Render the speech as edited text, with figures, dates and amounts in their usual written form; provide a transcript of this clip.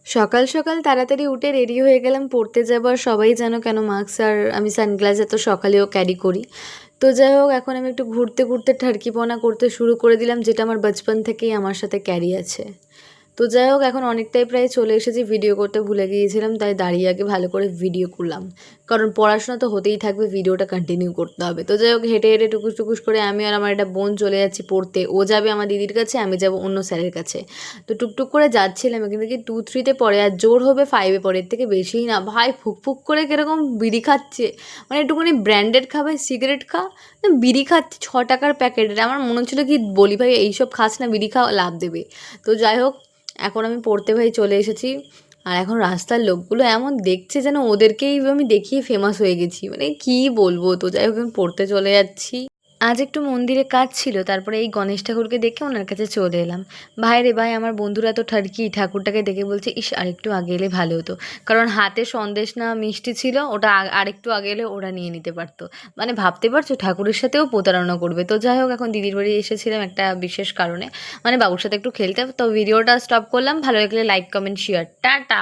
সকাল সকাল তাড়াতাড়ি উঠে রেডি হয়ে গেলাম পড়তে যাবো। আর সবাই জানো কেন মাস্ক আর আমি সানগ্লাস এত সকালেও ক্যারি করি। তো যাই হোক, এখন আমি একটু ঘুরতে ঘুরতে ঠাড়কিপনা করতে শুরু করে দিলাম, যেটা আমার বাচপন থেকেই আমার সাথে ক্যারি আছে। তো যাই হোক, এখন অনেকটাই প্রায় চলে এসেছি। ভিডিও করতে ভুলে গিয়েছিলাম, তাই দাঁড়িয়ে আগে ভালো করে ভিডিও করলাম, কারণ পড়াশোনা তো হতেই থাকবে, ভিডিওটা কন্টিনিউ করতে হবে। তো যাই হোক, হেঁটে হেঁটে টুকুস টুকুস করে আমি আর আমার একটা বোন চলে যাচ্ছি পড়তে। ও যাবে আমার দিদির কাছে, আমি যাব অন্য স্যারের কাছে। তো টুকটুক করে যাচ্ছিলাম, কিন্তু কি 2-3-তে পড়ে, আর জোর হবে 5-এ পড়ে, এর থেকে বেশিই না। ভাই ফুক ফুক করে কীরকম বিড়ি খাচ্ছে, মানে একটুখানি ব্র্যান্ডেড খাবে, সিগারেট খা, না বিড়ি খাচ্ছে 6 টাকার প্যাকেটের। আমার মনে হচ্ছিলো কি বলি, ভাই এইসব খাস না, বিড়ি খাওয়া লাভ দেবে। তো যাই হোক, এখন আমি পড়তে ভাই চলে এসেছি। আর এখন রাস্তার লোকগুলো এমন দেখছে যেন ওদেরকেই আমি দেখিয়ে ফেমাস হয়ে গেছি, মানে কি বলবো। তো যাই হোক, আমি পড়তে চলে যাচ্ছি। আজ একটু মন্দিরে কাজ ছিল, তারপরে এই গণেশ ঠাকুরকে দেখে ওনার কাছে চলে এলাম। ভাই রে ভাই, আমার বন্ধুরা তো ঠার্কি ঠাকুরটাকে দেখে বলছে, ইস আরেকটু আগে এলে ভালো হতো, কারণ হাতে সন্দেশ না মিষ্টি ছিল, ওটা আরেকটু আগে এলে ওরা নিয়ে নিতে পারতো। মানে ভাবতে পারছো, ঠাকুরের সাথেও প্রতারণা করবে। তো যাই হোক, এখন দিদির বাড়ি এসেছিলাম একটা বিশেষ কারণে, মানে বাবুর সাথে একটু খেলতে। তো ভিডিওটা স্টপ করলাম, ভালো লাগলে লাইক কমেন্ট শেয়ার, টাটা।